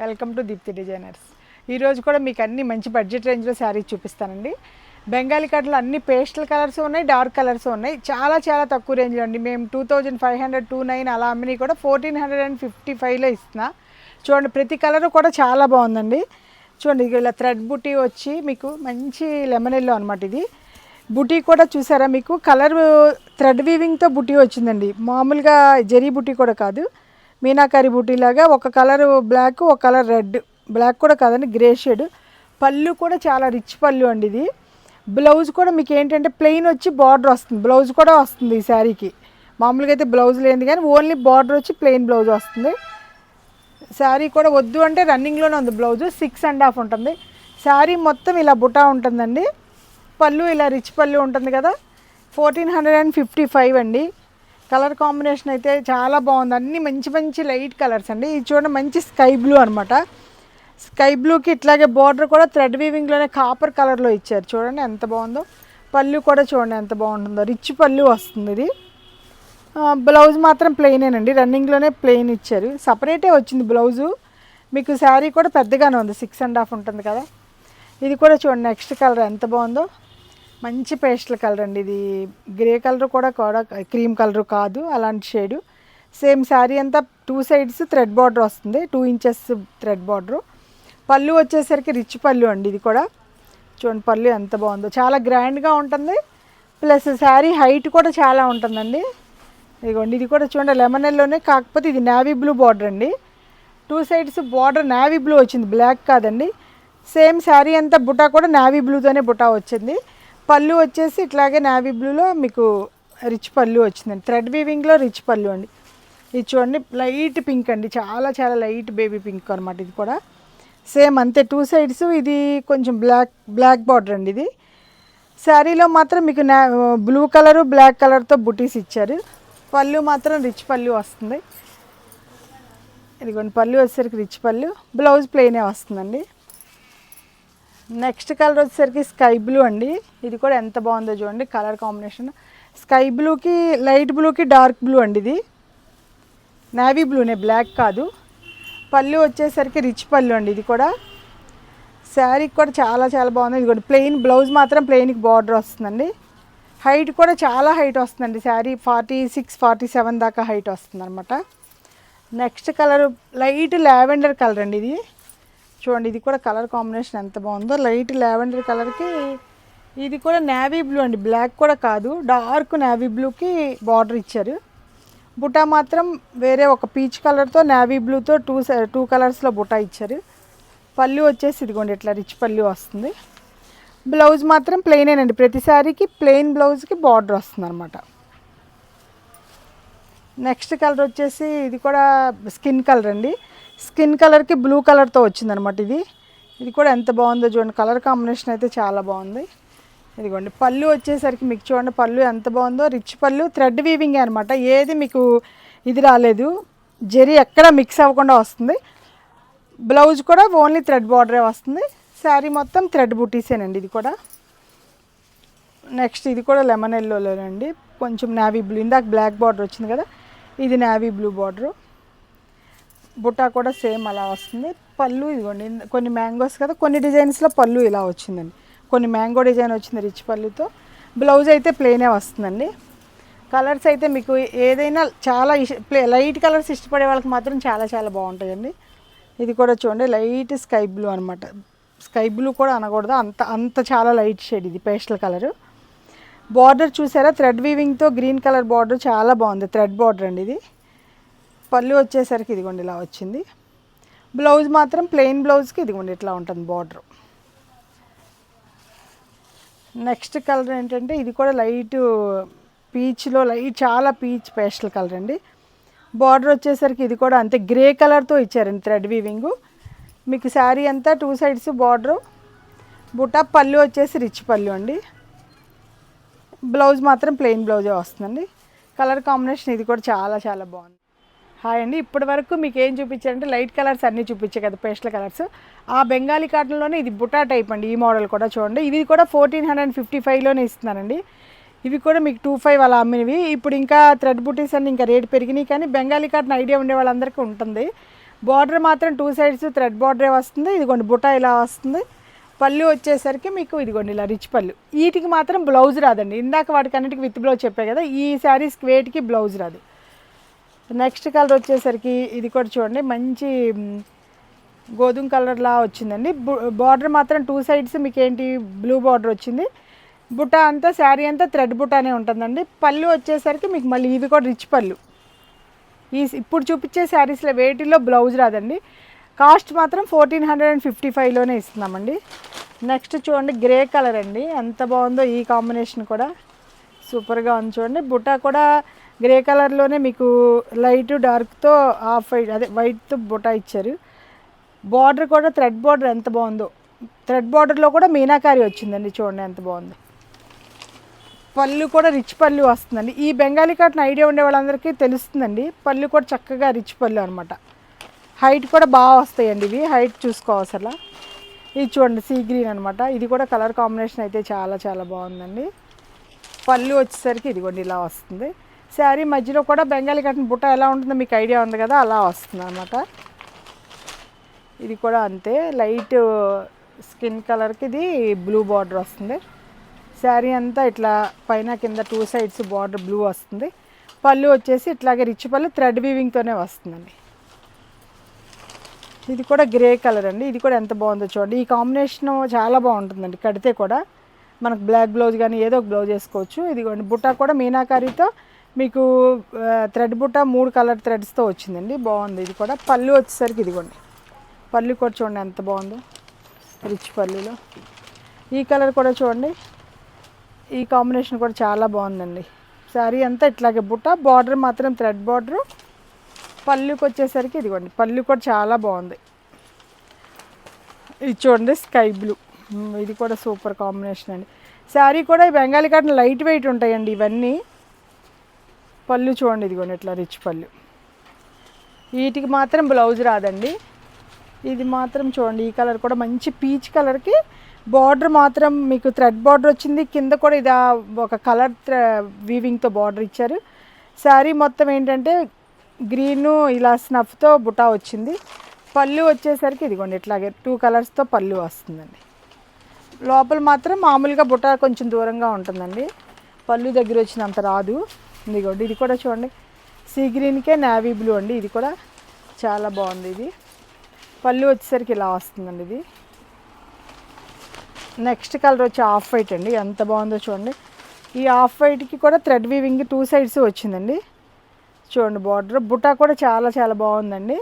Welcome to Deepti designers. ఈరోజు కూడా మీకు అన్ని మంచి బడ్జెట్ రేంజ్లో శారీస్ చూపిస్తానండి. బెంగాలీ కట్లో అన్ని పేస్టల్ కలర్స్ ఉన్నాయి, డార్క్ కలర్స్ ఉన్నాయి. చాలా చాలా తక్కువ రేంజ్లో అండి. మేము 2500, 29 అలా అమ్మిని కూడా 1455లో ఇస్తున్నా. చూడండి, ప్రతి కలరు కూడా చాలా బాగుందండి. చూడండి, ఇలా థ్రెడ్ బుటీ వచ్చి మీకు మంచి లెమన్ ఎల్లో అనమాట. ఇది బుటీ కూడా చూసారా, మీకు కలర్ థ్రెడ్ వీవింగ్తో బుటీ వచ్చిందండి. మామూలుగా జరీ బుటీ కూడా కాదు, మీనాకారి బుటీలాగా ఒక కలర్ బ్లాక్, ఒక కలర్ రెడ్. బ్లాక్ కూడా కాదండి, గ్రే షేడ్. పళ్ళు కూడా చాలా రిచ్ పళ్ళు అండి. ఇది బ్లౌజ్ కూడా మీకు ఏంటంటే ప్లెయిన్ వచ్చి బార్డర్ వస్తుంది. బ్లౌజ్ కూడా వస్తుంది ఈ శారీకి. మామూలుగా అయితే బ్లౌజ్ లేదు కానీ ఓన్లీ బార్డర్ వచ్చి ప్లెయిన్ బ్లౌజ్ వస్తుంది. శారీ కూడా వద్దు అంటే రన్నింగ్లోనే ఉంది. బ్లౌజ్ 6.5 ఉంటుంది. శారీ మొత్తం ఇలా బుటా ఉంటుందండి. పళ్ళు ఇలా రిచ్ పళ్ళు ఉంటుంది కదా. 1455 అండి. కలర్ కాంబినేషన్ అయితే చాలా బాగుంది. అన్నీ మంచి మంచి లైట్ కలర్స్ అండి. ఇది చూడండి, మంచి స్కై బ్లూ అనమాట. స్కై బ్లూకి ఇట్లాగే బార్డర్ కూడా థ్రెడ్ వీవింగ్లోనే కాపర్ కలర్లో ఇచ్చారు. చూడండి ఎంత బాగుందో. పళ్ళు కూడా చూడండి ఎంత బాగుంటుందో, రిచ్ పళ్ళు వస్తుంది. ఇది బ్లౌజ్ మాత్రం ప్లెయినేనండి, రన్నింగ్లోనే ప్లెయిన్ ఇచ్చారు. సపరేటే వచ్చింది బ్లౌజు. మీకు శారీ కూడా పెద్దగానే ఉంది, 6.5 ఉంటుంది కదా. ఇది కూడా చూడండి, నెక్స్ట్ కలర్ ఎంత బాగుందో. మంచి పేస్టల్ కలర్ అండి. ఇది గ్రే కలర్ కూడా క్రీమ్ కలర్ కాదు, అలాంటి షేడు. సేమ్ శారీ అంతా 2 సైడ్స్ థ్రెడ్ బార్డర్ వస్తుంది, 2 ఇంచెస్ థ్రెడ్ బార్డరు. పళ్ళు వచ్చేసరికి రిచ్ పళ్ళు అండి. ఇది కూడా చూడండి, పళ్ళు ఎంత బాగుందో, చాలా గ్రాండ్గా ఉంటుంది. ప్లస్ శారీ హైట్ కూడా చాలా ఉంటుందండి. ఇదిగోండి, ఇది కూడా చూడండి లెమన్ ఎల్లోనే, కాకపోతే ఇది నేవీ బ్లూ బార్డర్ అండి. 2 సైడ్స్ బార్డర్ నేవీ బ్లూ వచ్చింది, బ్లాక్ కాదండి. సేమ్ శారీ అంతా బుటా కూడా నేవీ బ్లూతోనే బుటా వచ్చింది. పళ్ళు వచ్చేసి ఇట్లాగే నేవీ బ్లూలో మీకు రిచ్ పళ్ళు వచ్చిందండి. థ్రెడ్ వీవింగ్లో రిచ్ పళ్ళు అండి. ఇది చూడండి, లైట్ పింక్ అండి, చాలా చాలా లైట్ బేబీ పింక్ అనమాట. ఇది కూడా సేమ్ అంతే, 2 సైడ్స్. ఇది కొంచెం బ్లాక్ బార్డర్ అండి. ఇది శారీలో మాత్రం మీకు బ్లూ కలరు బ్లాక్ కలర్తో బుటీస్ ఇచ్చారు. పళ్ళు మాత్రం రిచ్ పళ్ళు వస్తుంది. ఇదిగోండి, పళ్ళు వచ్చేసరికి రిచ్ పళ్ళు, బ్లౌజ్ ప్లెయినే వస్తుందండి. నెక్స్ట్ కలర్ వచ్చేసరికి స్కై బ్లూ అండి. ఇది కూడా ఎంత బాగుందో చూడండి కలర్ కాంబినేషన్. స్కై బ్లూకి లైట్ బ్లూకి డార్క్ బ్లూ అండి. ఇది నేవీ బ్లూనే, బ్లాక్ కాదు. పళ్ళు వచ్చేసరికి రిచ్ పళ్ళు అండి. ఇది కూడా శారీకి కూడా చాలా చాలా బాగుంది. ఇది కూడా ప్లెయిన్, బ్లౌజ్ మాత్రం ప్లెయిన్కి బార్డర్ వస్తుందండి. హైట్ కూడా చాలా హైట్ వస్తుందండి. శారీ 46, 47 దాకా హైట్ వస్తుంది అనమాట. Next colour light lavender colour అండి. ఇది చూడండి, ఇది కూడా కలర్ కాంబినేషన్ ఎంత బాగుందో. లైట్ లావెండర్ కలర్కి ఇది కూడా నేవీ బ్లూ అండి, బ్లాక్ కూడా కాదు, డార్క్ నేవీ బ్లూకి బార్డర్ ఇచ్చారు. బుటా మాత్రం వేరే ఒక పీచ్ కలర్తో నేవీ బ్లూతో 2 కలర్స్లో బుటా ఇచ్చారు. పళ్ళు వచ్చేసి ఇదిగోండి ఇట్లా రిచ్ పళ్ళు వస్తుంది. బ్లౌజ్ మాత్రం ప్లెయినేనండి, ప్రతి శారీకి ప్లెయిన్ బ్లౌజ్కి బార్డర్ వస్తుంది అనమాట. నెక్స్ట్ కలర్ వచ్చేసి ఇది కూడా స్కిన్ కలర్ అండి. స్కిన్ కలర్కి బ్లూ కలర్తో వచ్చిందనమాట. ఇది కూడా ఎంత బాగుందో చూడండి, కలర్ కాంబినేషన్ అయితే చాలా బాగుంది. ఇదిగోండి, పళ్ళు వచ్చేసరికి మీకు చూడండి, పళ్ళు ఎంత బాగుందో, రిచ్ పళ్ళు, థ్రెడ్ వీవింగ్ అనమాట. ఏది మీకు ఇది రాలేదు, జరీ ఎక్కడ మిక్స్ అవ్వకుండా వస్తుంది. బ్లౌజ్ కూడా ఓన్లీ థ్రెడ్ బార్డరే వస్తుంది. శారీ మొత్తం థ్రెడ్ బుటీసేనండి. ఇది కూడా నెక్స్ట్ ఇది కూడా లెమన్ ఎల్లోలోనండి, కొంచెం నేవీ బ్లూ. ఇందాక బ్లాక్ బార్డర్ వచ్చింది కదా, ఇది నేవీ బ్లూ బార్డరు. బుట్టా కూడా సేమ్ అలా వస్తుంది. పళ్ళు ఇదిగోండి, కొన్ని మ్యాంగోస్ కదా, కొన్ని డిజైన్స్లో పళ్ళు ఇలా వచ్చిందండి. కొన్ని మ్యాంగో డిజైన్ వచ్చింది రిచ్ పళ్ళుతో. బ్లౌజ్ అయితే ప్లెయినే వస్తుందండి. కలర్స్ అయితే మీకు ఏదైనా చాలా లైట్ కలర్స్ ఇష్టపడే వాళ్ళకి మాత్రం చాలా చాలా బాగుంటాయండి. ఇది కూడా చూడండి, లైట్ స్కై బ్లూ అనమాట. స్కై బ్లూ కూడా అనకూడదు, అంత అంత చాలా లైట్ షేడ్. ఇది పేస్టల్ కలరు. బార్డర్ చూసారా, థ్రెడ్ వీవింగ్తో గ్రీన్ కలర్ బార్డర్ చాలా బాగుంది, థ్రెడ్ బార్డర్ అండి. ఇది పళ్ళు వచ్చేసరికి ఇదిగోండి ఇలా వచ్చింది. బ్లౌజ్ మాత్రం ప్లెయిన్ బ్లౌజ్కి ఇదిగోండి ఇట్లా ఉంటుంది బార్డర్. నెక్స్ట్ కలర్ ఏంటంటే ఇది కూడా లైట్ పీచ్లో, లైట్ చాలా పీచ్ పేస్టల్ కలర్ అండి. బార్డర్ వచ్చేసరికి ఇది కూడా అంతే గ్రే కలర్తో ఇచ్చారండి, థ్రెడ్ వీవింగు. మీకు శారీ అంతా 2 సైడ్స్ బార్డరు, బుటా. పళ్ళు వచ్చేసి రిచ్ పళ్ళు అండి. బ్లౌజ్ మాత్రం ప్లెయిన్ బ్లౌజే వస్తుందండి. కలర్ కాంబినేషన్ ఇది కూడా చాలా చాలా బాగుంది. హాయ్ అండి, ఇప్పటి వరకు మీకు ఏం చూపించారంటే లైట్ కలర్స్ అన్నీ చూపించే కదా, పేస్టల్ కలర్స్. ఆ బెంగాలీ కాటన్లోనే ఇది బుటా టైప్ అండి. ఈ మోడల్ కూడా చూడండి, ఇది కూడా 1455లోనే ఇస్తున్నానండి. ఇవి కూడా మీకు 25 అలా అమ్మినవి. ఇప్పుడు ఇంకా థ్రెడ్ బుటీస్ అన్ని ఇంకా రేట్ పెరిగినాయి, కానీ బెంగాలీ కాటన్ ఐడియా ఉండే వాళ్ళందరికీ ఉంటుంది. బార్డర్ మాత్రం 2 సైడ్స్ థ్రెడ్ బార్డరే వస్తుంది. ఇదిగోండి బుటా ఇలా వస్తుంది. పళ్ళు వచ్చేసరికి మీకు ఇదిగోండి ఇలా రిచ్ పళ్ళు. వీటికి మాత్రం బ్లౌజ్ రాదండి. ఇందాక వాటికి అన్నిటికి విత్ బ్లౌజ్ చెప్పాయి కదా, ఈ శారీస్కి వేటికి బ్లౌజ్ రాదు. నెక్స్ట్ కలర్ వచ్చేసరికి ఇది కూడా చూడండి మంచి గోధుమ కలర్లా వచ్చిందండి. బార్డర్ మాత్రం 2 సైడ్స్ మీకు ఏంటి బ్లూ బార్డర్ వచ్చింది. బుట్ట అంతా శారీ అంతా థ్రెడ్ బుట్టానే ఉంటుందండి. పళ్ళు వచ్చేసరికి మీకు మళ్ళీ ఇవి కూడా రిచ్ పళ్ళు. ఇప్పుడు చూపించే శారీస్లో వేటిల్లో బ్లౌజ్ రాదండి. కాస్ట్ మాత్రం 1455లోనే ఇస్తున్నామండి. నెక్స్ట్ చూడండి గ్రే కలర్ అండి, ఎంత బాగుందో ఈ కాంబినేషన్ కూడా సూపర్గా ఉంది. చూడండి బుట్ట కూడా గ్రే కలర్లోనే మీకు లైట్ డార్క్తో ఆఫ్ వైట్ అదే వైట్తో బుట్ట ఇచ్చారు. బార్డర్ కూడా థ్రెడ్ బార్డర్ ఎంత బాగుందో. థ్రెడ్ బార్డర్లో కూడా మీనాకారి వచ్చిందండి, చూడండి ఎంత బాగుందో. పళ్ళు కూడా రిచ్ పళ్ళు వస్తుందండి. ఈ బెంగాలీ కాటన్ ఐడియా ఉండే వాళ్ళందరికీ తెలుస్తుందండి. పళ్ళు కూడా చక్కగా రిచ్ పళ్ళు అనమాట. హైట్ కూడా బాగా వస్తాయండి ఇవి, హైట్ చూసుకోవసలా. ఇది చూడండి సీ గ్రీన్ అనమాట. ఇది కూడా కలర్ కాంబినేషన్ అయితే చాలా చాలా బాగుందండి. పళ్ళు వచ్చేసరికి ఇదిగోండి ఇలా వస్తుంది. శారీ మధ్యలో కూడా బెంగాలీ కాటన్ బుట్ట ఎలా ఉంటుందో మీకు ఐడియా ఉంది కదా, అలా వస్తుంది అనమాట. ఇది కూడా అంతే లైట్ స్కిన్ కలర్కి ఇది బ్లూ బార్డర్ వస్తుంది. శారీ అంతా ఇట్లా పైన కింద 2 సైడ్స్ బార్డర్ బ్లూ వస్తుంది. పళ్ళు వచ్చేసి ఇట్లాగే రిచ్ పళ్ళు థ్రెడ్ వీవింగ్తోనే వస్తుందండి. ఇది కూడా గ్రే కలర్ అండి. ఇది కూడా ఎంత బాగుందో చూడండి. ఈ కాంబినేషన్ చాలా బాగుంటుందండి. కడితే కూడా మనకు బ్లాక్ బ్లౌజ్ కానీ ఏదో ఒక బ్లౌజ్ వేసుకోవచ్చు. ఇదిగోండి బుట్ట కూడా మీనాకారితో మీకు థ్రెడ్ బుట్ట 3 కలర్ థ్రెడ్స్తో వచ్చిందండి, బాగుంది. ఇది కూడా పళ్ళు వచ్చేసరికి ఇదిగోండి పళ్ళు కూడా చూడండి ఎంత బాగుందో రిచ్ పళ్ళులో. ఈ కలర్ కూడా చూడండి, ఈ కాంబినేషన్ కూడా చాలా బాగుందండి. శారీ అంతా ఇట్లాగే బుట్ట, బార్డర్ మాత్రం థ్రెడ్ బార్డరు. పళ్ళుకి వచ్చేసరికి ఇదిగోండి పళ్ళు కూడా చాలా బాగుంది. ఇది చూడండి స్కై బ్లూ, ఇది కూడా సూపర్ కాంబినేషన్ అండి. శారీ కూడా బెంగాలీ కాటన్ లైట్ వెయిట్ ఉంటాయండి ఇవన్నీ. పళ్ళు చూడండి ఇదిగోండి ఇట్లా రిచ్ పళ్ళు. వీటికి మాత్రం బ్లౌజ్ రాదండి. ఇది మాత్రం చూడండి ఈ కలర్ కూడా మంచి పీచ్ కలర్కి బార్డర్ మాత్రం మీకు థ్రెడ్ బార్డర్ వచ్చింది. కింద కూడా ఇది ఒక కలర్ వీవింగ్తో బార్డర్ ఇచ్చారు. శారీ మొత్తం ఏంటంటే గ్రీను ఇలా స్నఫ్తో బుటా వచ్చింది. పళ్ళు వచ్చేసరికి ఇదిగోండి ఇట్లాగే 2 కలర్స్తో పళ్ళు వస్తుందండి. లోపల మాత్రం మామూలుగా బుటా కొంచెం దూరంగా ఉంటుందండి, పళ్ళు దగ్గర వచ్చినంత రాదు. ఇదిగోండి ఇది కూడా చూడండి సీ గ్రీన్కే నేవీ బ్లూ అండి. ఇది కూడా చాలా బాగుంది. ఇది పళ్ళు వచ్చేసరికి ఇలా వస్తుందండి. ఇది నెక్స్ట్ కలర్ వచ్చి ఆఫ్ వైట్ అండి, ఎంత బాగుందో చూడండి. ఈ ఆఫ్ వైట్కి కూడా థ్రెడ్ వీవింగ్ 2 సైడ్స్ వచ్చిందండి. చూడండి బార్డర్ బుటా కూడా చాలా చాలా బాగుందండి.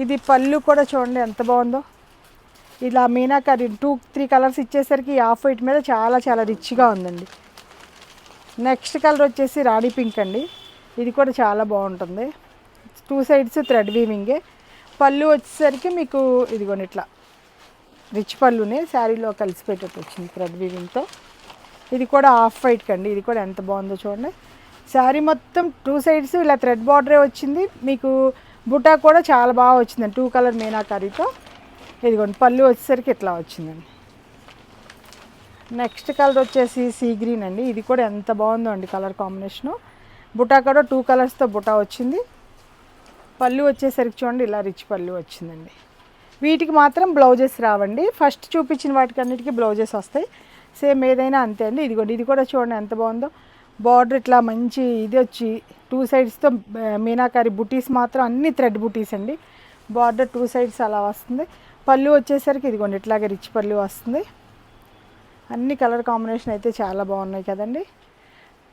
ఇది పళ్ళు కూడా చూడండి ఎంత బాగుందో. ఇలా మీనాకారి 2-3 కలర్స్ ఇచ్చేసరికి ఈ ఆఫ్ వైట్ మీద చాలా చాలా రిచ్గా ఉందండి. నెక్స్ట్ కలర్ వచ్చేసి రాణి పింక్ అండి. ఇది కూడా చాలా బాగుంటుంది. 2 సైడ్స్ థ్రెడ్ వీవింగే. పళ్ళు వచ్చేసరికి మీకు ఇదిగోండి ఇట్లా రిచ్ పళ్ళునే శారీలో కలిసిపెట్టేట్టు వచ్చింది థ్రెడ్ వీవింగ్తో. ఇది కూడా ఆఫ్ వైట్ కండి. ఇది కూడా ఎంత బాగుందో చూడండి. శారీ మొత్తం 2 సైడ్స్ ఇలా థ్రెడ్ బార్డరే వచ్చింది. మీకు బుటా కూడా చాలా బాగా వచ్చిందండి 2 కలర్ మీనాకారీతో. ఇదిగోండి పళ్ళు వచ్చేసరికి ఇట్లా వచ్చిందండి. నెక్స్ట్ కలర్ వచ్చేసి సీ గ్రీన్ అండి. ఇది కూడా ఎంత బాగుందో అండి కలర్ కాంబినేషను. బుటా కూడా 2 కలర్స్తో బుటా వచ్చింది. పళ్ళు వచ్చేసరికి చూడండి ఇలా రిచ్ పళ్ళు వచ్చిందండి. వీటికి మాత్రం బ్లౌజెస్ రావండి. ఫస్ట్ చూపించిన వాటికి అన్నిటికీ బ్లౌజెస్ వస్తాయి, సేమ్ ఏదైనా అంతే అండి. ఇదిగోండి ఇది కూడా చూడండి ఎంత బాగుందో. బార్డర్ ఇట్లా మంచి ఇది వచ్చి 2 సైడ్స్తో మీనాకారి బుటీస్ మాత్రం అన్ని థ్రెడ్ బుటీస్ అండి. బార్డర్ 2 సైడ్స్ అలా వస్తుంది. పళ్ళు వచ్చేసరికి ఇదిగోండి ఇట్లాగే రిచ్ పళ్ళు వస్తుంది. అన్ని కలర్ కాంబినేషన్ అయితే చాలా బాగున్నాయి కదండి.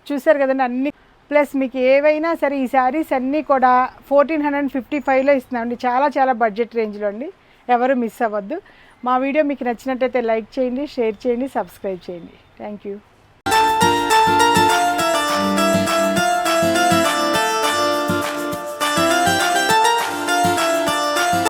చూసారు కదండి అన్ని. ప్లస్ మీకు ఏవైనా సరే ఈ శారీస్ అన్నీ కూడా 1455లో ఇస్తున్నామండి. చాలా చాలా బడ్జెట్ రేంజ్లో అండి. ఎవరు మిస్ అవ్వద్దు. మా వీడియో మీకు నచ్చినట్టయితే లైక్ చేయండి, షేర్ చేయండి, సబ్స్క్రైబ్ చేయండి. Thank you.